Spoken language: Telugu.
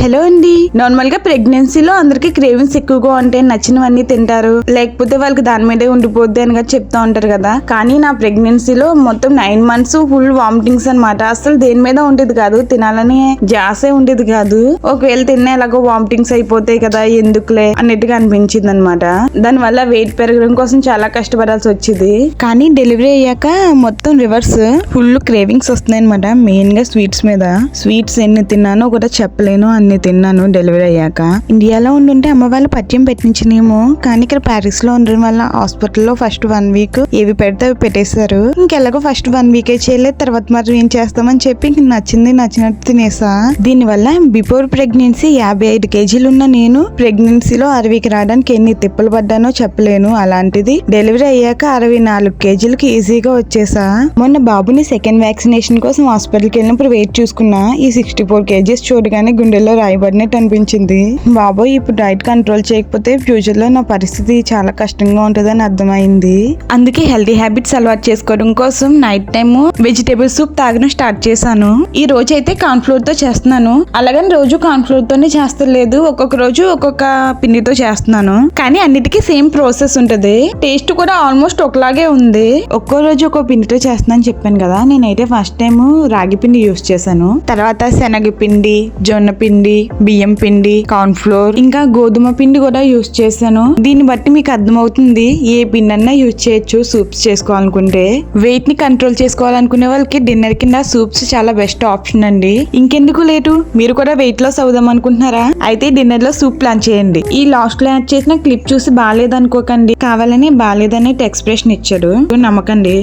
హలో అండి. నార్మల్ గా ప్రెగ్నెన్సీలో అందరికి క్రేవింగ్స్ ఎక్కువగా ఉంటాయి, నచ్చినవన్నీ తింటారు, లేకపోతే వాళ్ళకి దాని మీదే ఉండిపోద్ది అని చెప్తా ఉంటారు కదా. కానీ నా ప్రెగ్నెన్సీలో మొత్తం 9 months ఫుల్ వామిటింగ్స్ అనమాట. అసలు దేని మీద ఉండేది కాదు, తినాలని జాసే ఉండేది కాదు. ఒకవేళ తిన్నా ఎలాగో వామిటింగ్స్ అయిపోతాయి కదా, ఎందుకులే అన్నట్టుగా అనిపించింది అనమాట. దాని వల్ల వెయిట్ పెరగడం కోసం చాలా కష్టపడాల్సి వచ్చింది. కానీ డెలివరీ అయ్యాక మొత్తం రివర్స్, ఫుల్ క్రేవింగ్స్ వస్తున్నాయి అనమాట. మెయిన్ గా స్వీట్స్ మీద. స్వీట్స్ ఎన్ని తిన్నానో కూడా చెప్పలేను, అన్ని తిన్నాను డెలివరీ అయ్యాక. ఇండియాలో ఉండుంటే అమ్మ వాళ్ళు పట్యం పెట్టించినేమో, కానీ ఇక్కడ ప్యారిస్ లో ఉండడం వల్ల హాస్పిటల్లో ఫస్ట్ 1 week ఏవి పెడితే అవి పెట్టేశారు. ఇంకెలాగో ఫస్ట్ 1 week చేయలేదు, తర్వాత మరి ఏం చేస్తామని చెప్పి నచ్చినట్టు తినేసా. దీని వల్ల బిఫోర్ ప్రెగ్నెన్సీ 55 kgs ఉన్న నేను ప్రెగ్నెన్సీలో 60కి రావడానికి ఎన్ని తిప్పలు పడ్డానో చెప్పలేను. అలాంటిది డెలివరీ అయ్యాక 64 kgs ఈజీగా వచ్చేసా. మొన్న బాబుని సెకండ్ వ్యాక్సినేషన్ కోసం హాస్పిటల్కి వెళ్ళినప్పుడు వెయిట్ చూసుకున్నా. ఈ 64 kgs చూడగానే గుండెల్లో రాయబడినట్టు అనిపించింది. బాబోయ్, ఇప్పుడు డైట్ కంట్రోల్ చేయకపోతే ఫ్యూచర్ లో నా పరిస్థితి చాలా కష్టంగా ఉంటుందని అర్థమైంది. అందుకే హెల్తీ హ్యాబిట్స్ అలవాటు చేసుకోవడం కోసం నైట్ టైమ్ వెజిటేబుల్ సూప్ తాగడం స్టార్ట్ చేశాను. ఈ రోజు అయితే కార్న్ ఫ్లోర్ తో చేస్తున్నాను. అలాగని రోజు కార్న్ ఫ్లోర్ తోనే చేస్తలేదు, ఒక్కొక్క రోజు ఒక్కొక్క పిండితో చేస్తున్నాను. కానీ అన్నిటికీ సేమ్ ప్రాసెస్ ఉంటది, టేస్ట్ కూడా ఆల్మోస్ట్ ఒకలాగే ఉంది. ఒక్కో రోజు ఒక్కో పిండితో చేస్తున్నాను చెప్పాను కదా. నేనైతే ఫస్ట్ టైం రాగి పిండి యూస్ చేశాను, తర్వాత శనగ పిండి, జొన్న పిండి, బియ్యం పిండి, కార్న్ ఫ్లోర్, ఇంకా గోధుమ పిండి కూడా యూస్ చేశాను. దీన్ని బట్టి మీకు అర్థమవుతుంది, ఏ పిండి అన్నా యూజ్ చేయొచ్చు సూప్స్ చేసుకోవాలనుకుంటే. వెయిట్ ని కంట్రోల్ చేసుకోవాలనుకునే వాళ్ళకి డిన్నర్ కింద సూప్స్ చాలా బెస్ట్ ఆప్షన్ అండి. ఇంకెందుకు లేటు, మీరు కూడా వెయిట్ లాస్ అవుదాం అనుకుంటున్నారా? అయితే డిన్నర్ లో సూప్ ప్లాన్ చేయండి. ఈ లాస్ట్ లో యాడ్ చేసిన క్లిప్ చూసి బాగాలేదనుకోకండి, కావాలని బాగాలేదనే ఎక్స్ప్రెషన్ ఇచ్చాడు, నమ్మకండి.